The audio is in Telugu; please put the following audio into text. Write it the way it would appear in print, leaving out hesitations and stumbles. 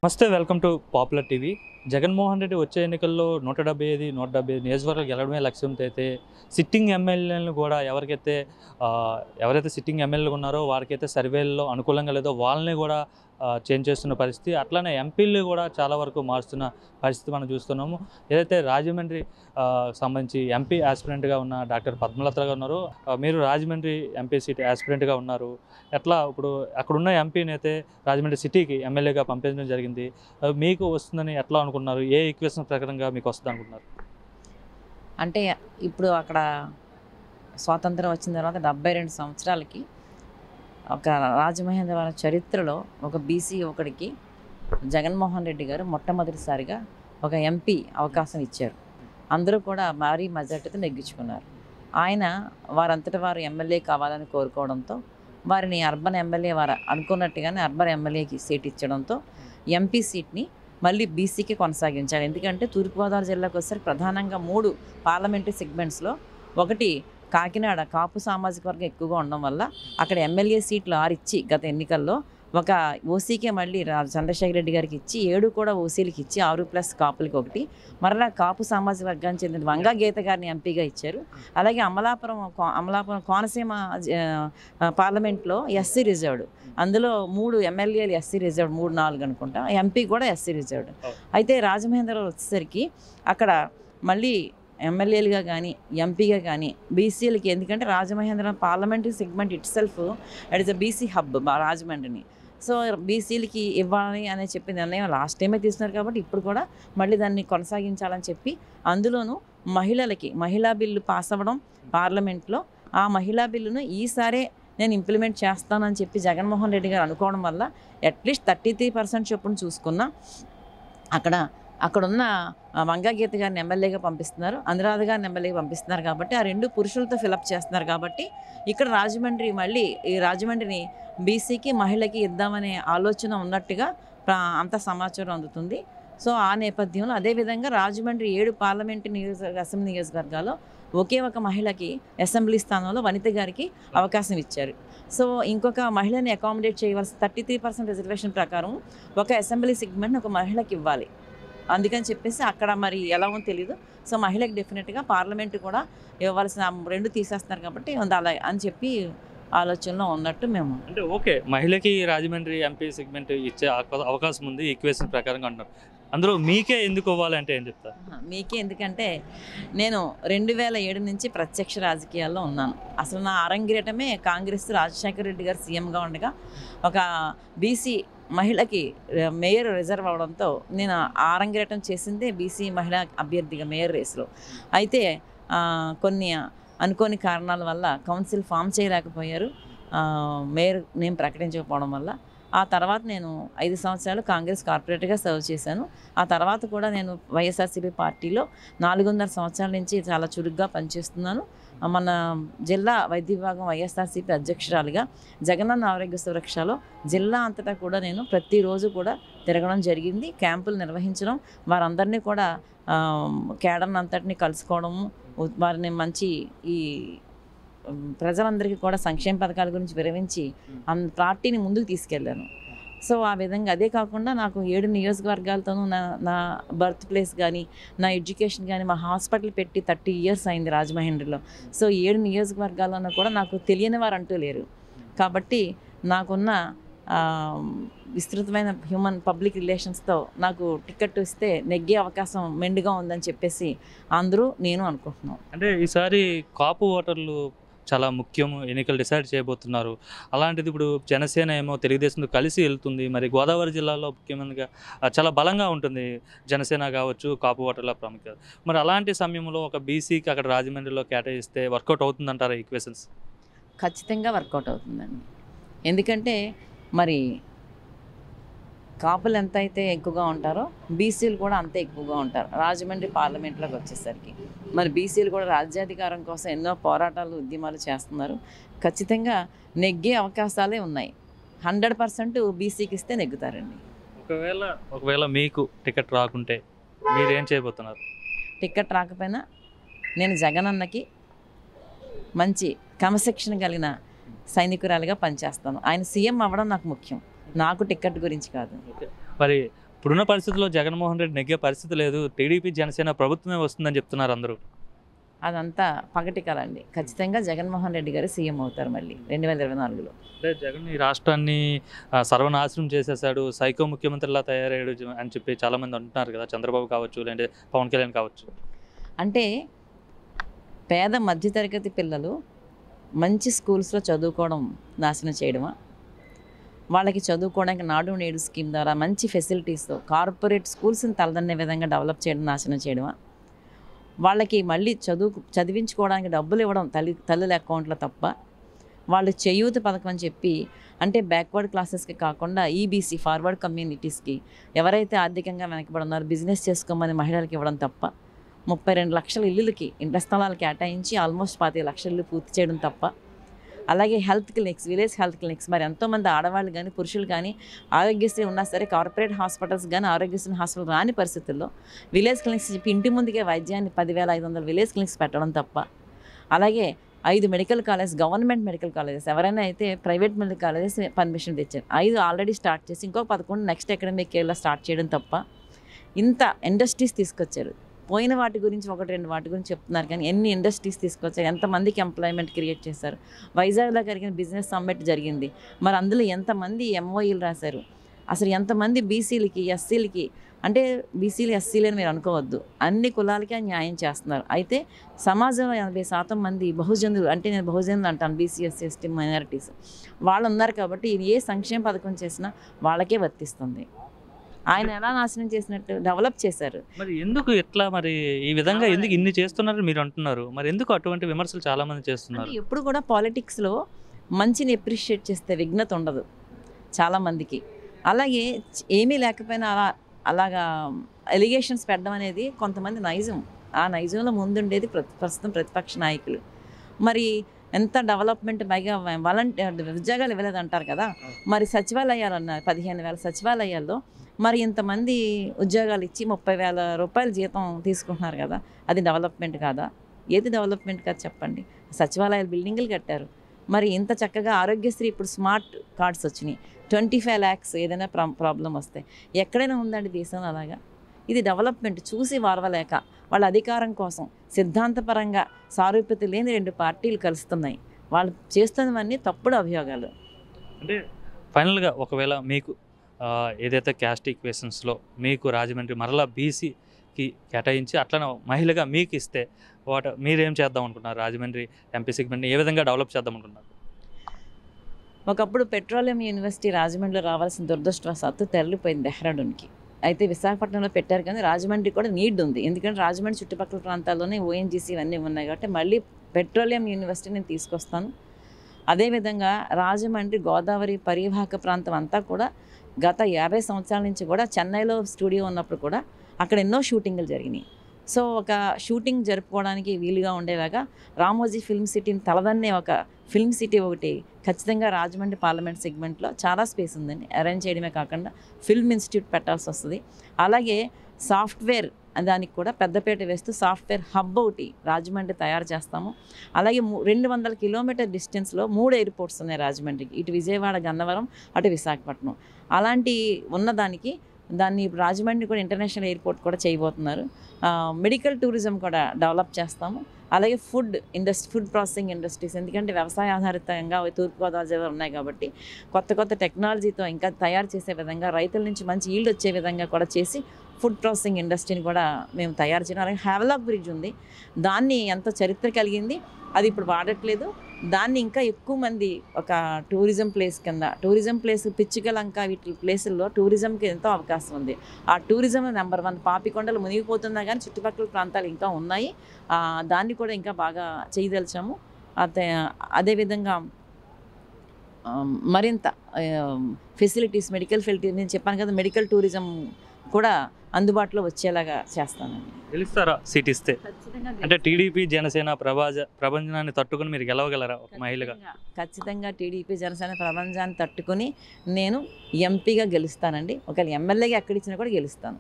నమస్తే, welcome to popular TV. Jaganmohan Reddy వచ్చే ఎన్నికల్లో 175 నియోజకవర్గాలు గెలవడమే లక్ష్యంతో అయితే సిట్టింగ్ ఎమ్మెల్యేలను కూడా ఎవరైతే సిట్టింగ్ ఎమ్మెల్యేలు ఉన్నారో వారికైతే సర్వేల్లో అనుకూలంగా లేదో వాళ్ళని కూడా చేంజ్ చేస్తున్న పరిస్థితి. అట్లానే ఎంపీలు కూడా చాలా వరకు మారుస్తున్న పరిస్థితి మనం చూస్తున్నాము. ఏదైతే రాజమండ్రి సంబంధించి ఎంపీ యాస్పిరెంట్గా ఉన్న డాక్టర్ పద్మలత గారు ఉన్నారో, మీరు రాజమండ్రి ఎంపీ సీట్ యాస్పిరెంట్గా ఉన్నారు. ఎట్లా ఇప్పుడు అక్కడున్న ఎంపీని అయితే రాజమండ్రి సిటీకి ఎమ్మెల్యేగా పంపించడం జరిగింది. మీకు వస్తుందని ఎట్లా అనుకున్నారు? ఏ ఈక్వేషన్ ప్రకారంగా మీకు వస్తుంది అనుకుంటున్నారు? అంటే ఇప్పుడు అక్కడ స్వాతంత్రం వచ్చిన తర్వాత 72 సంవత్సరాలకి ఒక రాజమహేంద్రవరం చరిత్రలో ఒక బీసీ ఒకడికి జగన్మోహన్ రెడ్డి గారు మొట్టమొదటిసారిగా ఒక ఎంపీ అవకాశం ఇచ్చారు. అందరూ కూడా భారీ మెజార్టీతో నెగ్గించుకున్నారు. ఆయన వారంతట వారు ఎమ్మెల్యే కావాలని కోరుకోవడంతో వారిని అర్బన్ ఎమ్మెల్యే వారు అనుకున్నట్టుగానే అర్బన్ ఎమ్మెల్యేకి సీట్ ఇచ్చడంతో ఎంపీ సీట్ని మళ్ళీ బీసీకి కొనసాగించారు. ఎందుకంటే తూర్పుగోదావరి జిల్లాకు వచ్చేసరికి ప్రధానంగా 3 పార్లమెంటరీ సెగ్మెంట్స్లో ఒకటి కాకినాడ కాపు సామాజిక వర్గం ఎక్కువగా ఉండడం వల్ల అక్కడ ఎమ్మెల్యే సీట్లు 6 ఇచ్చి గత ఎన్నికల్లో ఒక ఓసీకే మళ్ళీ చంద్రశేఖర్ రెడ్డి గారికి ఇచ్చి 7 కూడా ఓసీలకి ఇచ్చి 6+ కాపులకి ఒకటి మరలా కాపు సామాజిక వర్గానికి చెందిన వంగా గీత గారిని ఎంపీగా ఇచ్చారు. అలాగే అమలాపురం కోనసీమ పార్లమెంట్లో ఎస్సీ రిజర్వ్డ్, అందులో 3 ఎమ్మెల్యేలు ఎస్సీ రిజర్వ్డ్, 3-4 అనుకుంటా, ఎంపీ కూడా ఎస్సీ రిజర్వ్డ్. అయితే రాజమహేంద్రవరం వచ్చేసరికి అక్కడ మళ్ళీ ఎమ్మెల్యేలుగా కానీ ఎంపీగా కానీ బీసీలకి, ఎందుకంటే రాజమహేంద్రవరం parliamentary segment itself it is a BC hub రాజమండ్రిని. సో బీసీలకి ఇవ్వాలి అనే చెప్పి నిర్ణయం లాస్ట్ టైమే తీసుకున్నారు కాబట్టి ఇప్పుడు కూడా మళ్ళీ దాన్ని కొనసాగించాలని చెప్పి, అందులోనూ మహిళా బిల్లు పాస్ అవ్వడం పార్లమెంట్లో, ఆ మహిళా బిల్లును ఈసారే నేను ఇంప్లిమెంట్ చేస్తానని చెప్పి జగన్మోహన్ రెడ్డి గారు అనుకోవడం వల్ల అట్లీస్ట్ 33% చొప్పున చూసుకున్నా అక్కడున్న వంగా గీత గారిని ఎమ్మెల్యేగా పంపిస్తున్నారు, అనురాధ గారిని ఎమ్మెల్యేగా పంపిస్తున్నారు. కాబట్టి ఆ 2 పురుషులతో ఫిలప్ చేస్తున్నారు. కాబట్టి ఇక్కడ ఈ రాజమండ్రిని బీసీకి మహిళకి ఇద్దామనే ఆలోచన ఉన్నట్టుగా అంత సమాచారం అందుతుంది. సో ఆ నేపథ్యంలో అదేవిధంగా రాజమండ్రి 7 పార్లమెంటు అసెంబ్లీ నియోజకవర్గాల్లో ఒకే ఒక మహిళకి అసెంబ్లీ స్థానంలో వనిత గారికి అవకాశం ఇచ్చారు. సో ఇంకొక మహిళని అకామిడేట్ చేయవలసిన 33% రిజర్వేషన్ ప్రకారం ఒక అసెంబ్లీ సెగ్మెంట్ ఒక మహిళకి ఇవ్వాలి. అందుకని చెప్పేసి అక్కడ మరి ఎలా ఉందో తెలీదు. సో మహిళకి డెఫినెట్గా పార్లమెంటు కూడా ఇవ్వాల్సిన 2 తీసేస్తున్నారు కాబట్టి అలా అని చెప్పి ఆలోచనలో ఉన్నట్టు మేము. అంటే ఓకే, మహిళకి రాజమండ్రి ఎంపీ సెగ్మెంట్ ఇచ్చే అవకాశం ఉంది ఈక్వేషన్ ప్రకారంగా అంటున్నారు. అందులో మీకే ఎందుకు ఇవ్వాలంటే ఏం చెప్తారు? మీకే ఎందుకంటే నేను 2007 నుంచి ప్రత్యక్ష రాజకీయాల్లో ఉన్నాను. అసలు నా అరంగేటమే కాంగ్రెస్, రాజశేఖర రెడ్డి గారు సీఎంగా ఉండగా ఒక బీసీ మహిళకి మేయర్ రిజర్వ్ అవడంతో నేను ఆరంగేటం చేసిందే బీసీ మహిళా అభ్యర్థిగా మేయర్ రేసులో. అయితే కొన్ని అనుకోని కారణాల వల్ల కౌన్సిల్ ఫామ్ చేయలేకపోయారు, మేయర్ నేమ్ ప్రకటించకపోవడం వల్ల. ఆ తర్వాత నేను 5 సంవత్సరాలు కాంగ్రెస్ కార్పొరేటర్గా సర్వ్ చేశాను. ఆ తర్వాత కూడా నేను వైఎస్ఆర్సీపీ పార్టీలో 4.5 సంవత్సరాల నుంచి చాలా చురుగ్గా పనిచేస్తున్నాను. మన జిల్లా వైద్య విభాగం వైఎస్ఆర్సీపీ అధ్యక్షురాలుగా జగనన్న ఆరోగ్య సురక్షలో జిల్లా అంతటా కూడా నేను ప్రతిరోజు కూడా తిరగడం జరిగింది. క్యాంపులు నిర్వహించడం, వారందరినీ కూడా కేడర్ని అంతటిని కలుసుకోవడము, వారిని మంచి ఈ ప్రజలందరికీ కూడా సంక్షేమ పథకాల గురించి వివరించి పార్టీని ముందుకు తీసుకెళ్ళాను. సో ఆ విధంగా అదే కాకుండా నాకు 7 నియోజకవర్గాలతోనూ నా బర్త్ ప్లేస్ కానీ నా ఎడ్యుకేషన్ కానీ మా హాస్పిటల్ పెట్టి 30 years అయింది రాజమహేంద్రలో. సో 7 నియోజకవర్గాలను కూడా నాకు తెలియని వారు అంటూ లేరు. కాబట్టి నాకున్న విస్తృతమైన హ్యూమన్ పబ్లిక్ రిలేషన్స్తో నాకు టికెట్ ఇస్తే నెగ్గే అవకాశం మెండుగా ఉందని చెప్పేసి అందరూ నేను అనుకుంటున్నాను. అంటే ఈసారి కాపు ఓటర్లు చాలా ముఖ్యం, ఎన్నికలు డిసైడ్ చేయబోతున్నారు. అలాంటిది ఇప్పుడు జనసేన ఏమో తెలుగుదేశంతో కలిసి వెళ్తుంది. మరి గోదావరి జిల్లాలో ముఖ్యమంత్రిగా చాలా బలంగా ఉంటుంది జనసేన కావచ్చు, కాపు ఓటర్ల ప్రాముఖ్యత. మరి అలాంటి సమయంలో ఒక బీసీకి అక్కడ రాజమండ్రిలో కేటాయిస్తే వర్కౌట్ అవుతుందంటారా ఈక్వేషన్స్? ఖచ్చితంగా వర్కౌట్ అవుతుందండి. ఎందుకంటే మరి కాపులు ఎంత అయితే ఎక్కువగా ఉంటారో బీసీలు కూడా అంతే ఎక్కువగా ఉంటారు రాజమండ్రి పార్లమెంట్లోకి వచ్చేసరికి. మరి బీసీలు కూడా రాజ్యాధికారం కోసం ఎన్నో పోరాటాలు, ఉద్యమాలు చేస్తున్నారు. ఖచ్చితంగా నెగ్గే అవకాశాలే ఉన్నాయి. 100% బీసీకి ఇస్తే నెగ్గుతారండి. ఒకవేళ మీకు టికెట్ రాకుంటే మీరేం చేయబోతున్నారు? టికెట్ రాకపోయినా నేను జగనన్నకి మంచి క్రమశిక్షణ కలిగిన సైనికురాలిగా పనిచేస్తాను. ఆయన సీఎం అవ్వడం నాకు ముఖ్యం, నాకు టికెట్ గురించి కాదు. మరి ఇప్పుడున్న పరిస్థితుల్లో జగన్మోహన్ రెడ్డి నెగ్గే పరిస్థితి లేదు, టీడీపీ జనసేన ప్రభుత్వమే వస్తుందని చెప్తున్నారు అందరూ. అదంతా పగటి కల అండి. ఖచ్చితంగా జగన్మోహన్ రెడ్డి గారు సీఎం అవుతారు మళ్ళీ 2024లో. అంటే జగన్ ఈ రాష్ట్రాన్ని సర్వనాశనం చేసేసాడు, సైకో ముఖ్యమంత్రిలా తయారయ్యాడు అని చెప్పి చాలామంది అంటున్నారు కదా, చంద్రబాబు కావచ్చు, లేదంటే పవన్ కళ్యాణ్ కావచ్చు. అంటే పేద మధ్యతరగతి పిల్లలు మంచి స్కూల్స్లో చదువుకోవడం నాశనం చేయడమా, వాళ్ళకి చదువుకోవడానికి నాడు నేడు స్కీమ్ ద్వారా మంచి ఫెసిలిటీస్తో కార్పొరేట్ స్కూల్స్ని తలదన్నే విధంగా డెవలప్ చేయడం నాశనం చేయడమా, వాళ్ళకి మళ్ళీ చదివించుకోవడానికి డబ్బులు ఇవ్వడం తల్లుల అకౌంట్లో తప్ప, వాళ్ళు చేయూత పథకం అని చెప్పి అంటే బ్యాక్వర్డ్ క్లాసెస్కి కాకుండా ఈబీసీ ఫార్వర్డ్ కమ్యూనిటీస్కి ఎవరైతే ఆర్థికంగా వెనకబడి ఉన్నారో బిజినెస్ చేసుకోమని మహిళలకు ఇవ్వడం తప్ప, 32 లక్షల ఇల్లులకి ఇండ్ల స్థలాలు కేటాయించి ఆల్మోస్ట్ 25 లక్షల ఇల్లు పూర్తి చేయడం తప్ప, అలాగే health clinics, village health clinics, మరి ఎంతోమంది ఆడవాళ్ళు కానీ పురుషులు కానీ ఆరోగ్యశ్రీ ఉన్నా సరే కార్పొరేట్ హాస్పిటల్స్ కానీ ఆరోగ్యశ్రీ హాస్పిటల్ రాని పరిస్థితుల్లో విలేజ్ క్లినిక్స్ చెప్పి ఇంటి ముందుకే వైద్యాన్ని 10,500 విలేజ్ క్లినిక్స్ పెట్టడం తప్ప, అలాగే 5 medical college government medical colleges, ఎవరైనా అయితే ప్రైవేట్ మెడికల్ కాలేజెస్ పర్మిషన్ తెచ్చారు, 5 ఆల్రెడీ స్టార్ట్ చేసి ఇంకో 11 నెక్స్ట్ అకాడమిక్ ఇయర్లో స్టార్ట్ చేయడం తప్ప, ఇంత ఇండస్ట్రీస్ తీసుకొచ్చారు. పోయిన వాటి గురించి 1-2 వాటి గురించి చెప్తున్నారు కానీ ఎన్ని ఇండస్ట్రీస్ తీసుకొచ్చారు, ఎంతమందికి ఎంప్లాయ్మెంట్ క్రియేట్ చేశారు. వైజాగ్లో జరిగిన బిజినెస్ సమ్మిట్ జరిగింది, మరి అందులో ఎంతమంది ఎంఓఈలు రాశారు, అసలు ఎంతమంది బీసీలకి ఎస్సీలకి, అంటే బీసీలు ఎస్సీలు అని మీరు అనుకోవద్దు, అన్ని కులాలకి న్యాయం చేస్తున్నారు. అయితే సమాజంలో 80% మంది బహుజనులు, అంటే నేను బహుజనులు అంటాను, బీసీ ఎస్సీ ఎస్టీ మైనారిటీస్ వాళ్ళు ఉన్నారు కాబట్టి ఏ సంక్షేమ పథకం చేసినా వాళ్ళకే వర్తిస్తుంది. ఆయన ఎలా నాశనం చేసినట్టు డెవలప్ చేశారు. మరి ఎందుకు ఎట్లా, మరి ఈ విధంగా ఎందుకు ఇన్ని చేస్తున్నారు మీరు అంటున్నారు, మరి ఎందుకు అటువంటి విమర్శలు చాలా మంది చేస్తున్నారు? ఎప్పుడు కూడా పాలిటిక్స్లో మంచిని అప్రిషియేట్ చేస్తే విఘ్నత ఉండదు చాలామందికి. అలాగే ఏమీ లేకపోయినా అలాగా ఎలిగేషన్స్ పెట్టడం అనేది కొంతమంది నైజం. ఆ నైజంలో ముందుండేది ప్రస్తుతం ప్రతిపక్ష నాయకులు. మరి ఎంత డెవలప్మెంట్ పైగా ఉద్యోగాలు ఇవ్వలేదు అంటారు కదా, మరి సచివాలయాలు అన్నారు 15,000 సచివాలయాల్లో మరి ఇంతమంది ఉద్యోగాలు ఇచ్చి 30,000 రూపాయల జీతం తీసుకుంటున్నారు కదా, అది డెవలప్మెంట్ కాదా? ఏది డెవలప్మెంట్ కాదు చెప్పండి. సచివాలయాలు బిల్డింగులు కట్టారు, మరి ఇంత చక్కగా ఆరోగ్యశ్రీ ఇప్పుడు స్మార్ట్ కార్డ్స్ వచ్చినాయి, 25 lakhs ఏదైనా ప్రాబ్లం వస్తే ఎక్కడైనా ఉందండి దేశంలో అలాగా? ఇది డెవలప్మెంట్ చూసి వారవలేక వాళ్ళ అధికారం కోసం సిద్ధాంతపరంగా సారూప్యత లేని 2 పార్టీలు కలుస్తున్నాయి. వాళ్ళు చేస్తున్నవన్నీ తప్పుడు అభియోగాలు. అంటే ఫైనల్గా ఒకవేళ మీకు ఏదైతే క్యాస్ట్ ఈక్వేషన్స్లో మీకు రాజమండ్రి మరలా బీసీకి కేటాయించి అట్లా మహిళగా మీకు ఇస్తే మీరేం చేద్దాం అనుకుంటున్నారు? రాజమండ్రి ఎంపీ సెగ్మెంట్ని ఏ విధంగా డెవలప్ చేద్దాం అనుకుంటున్నారు? ఒకప్పుడు పెట్రోలియం యూనివర్సిటీ రాజమండ్రిలో రావాల్సిన దురదృష్టవశాత్తు తరలిపోయింది డెహ్రాడూన్కి. అయితే విశాఖపట్నంలో పెట్టారు కానీ రాజమండ్రి కూడా నీడ్ ఉంది, ఎందుకంటే రాజమండ్రి చుట్టుపక్కల ప్రాంతాల్లోనే ఓఎన్జీసీ ఇవన్నీ ఉన్నాయి కాబట్టి మళ్ళీ పెట్రోలియం యూనివర్సిటీ నేను తీసుకొస్తాను. అదేవిధంగా రాజమండ్రి గోదావరి పరివాహక ప్రాంతం అంతా కూడా గత 50 సంవత్సరాల నుంచి కూడా చెన్నైలో స్టూడియో ఉన్నప్పుడు కూడా అక్కడ ఎన్నో షూటింగ్లు జరిగినాయి. సో ఒక షూటింగ్ జరుపుకోవడానికి వీలుగా ఉండేలాగా రామోజీ ఫిల్మ్ సిటీని తలదన్నే ఒక ఫిల్మ్ సిటీ ఒకటి ఖచ్చితంగా రాజమండ్రి పార్లమెంట్ సెగ్మెంట్లో చాలా స్పేస్ ఉందండి, అరేంజ్ చేయడమే కాకుండా ఫిల్మ్ ఇన్స్టిట్యూట్ పెట్టాల్సి వస్తుంది. అలాగే సాఫ్ట్వేర్ దానికి కూడా పెద్దపేట వేస్తూ సాఫ్ట్వేర్ హబ్ ఒకటి రాజమండ్రి తయారు చేస్తాము. అలాగే 200 కిలోమీటర్ డిస్టెన్స్లో 3 ఎయిర్పోర్ట్స్ ఉన్నాయి రాజమండ్రికి, ఇటు విజయవాడ, గన్నవరం, అటు విశాఖపట్నం. అలాంటి ఉన్నదానికి దాన్ని రాజమండ్రి కూడా ఇంటర్నేషనల్ ఎయిర్పోర్ట్ కూడా చేయబోతున్నారు. మెడికల్ టూరిజం కూడా డెవలప్ చేస్తాము. అలాగే ఫుడ్ ప్రాసెసింగ్ ఇండస్ట్రీస్, ఎందుకంటే వ్యవసాయ ఆధారితంగా తూర్పుగోదావరి జిల్లా ఉన్నాయి కాబట్టి కొత్త టెక్నాలజీతో ఇంకా తయారు చేసే విధంగా రైతుల నుంచి మంచి ఈల్డ్ వచ్చే విధంగా కూడా చేసి ఫుడ్ ప్రాసెసింగ్ ఇండస్ట్రీని కూడా మేము తయారు చేయడం. అలాగే హ్యావలాక్ బ్రిడ్జ్ ఉంది, దాన్ని ఎంతో చరిత్ర కలిగింది, అది ఇప్పుడు వాడట్లేదు. దాన్ని ఇంకా ఎక్కువ మంది ఒక టూరిజం ప్లేస్ కింద, టూరిజం ప్లేస్ పిచ్చుకలంక వీటి ప్లేసుల్లో టూరిజంకి ఎంతో అవకాశం ఉంది. ఆ టూరిజం నెంబర్ 1 పాపికొండలు మునిగిపోతున్నా కానీ చుట్టుపక్కల ప్రాంతాలు ఇంకా ఉన్నాయి, దాన్ని కూడా ఇంకా బాగా చేయదలిచాము. అదేవిధంగా మరింత ఫెసిలిటీస్, మెడికల్ ఫెసిలిటీస్ నేను చెప్పాను కదా, మెడికల్ టూరిజం కూడా అందుబాటులో వచ్చేలాగా చేస్తానండి. గెలుస్తారా సీట్ ఇస్తే? అంటే టీడీపీ జనసేన ప్రభంజనాన్ని తట్టుకుని మీరు గెలవగలరా ఒక మహిళగా? ఖచ్చితంగా టీడీపీ జనసేన ప్రభంజనాన్ని తట్టుకుని నేను ఎంపీగా గెలుస్తానండి. ఒకవేళ ఎమ్మెల్యేగా ఎక్కడిచ్చినా కూడా గెలుస్తాను.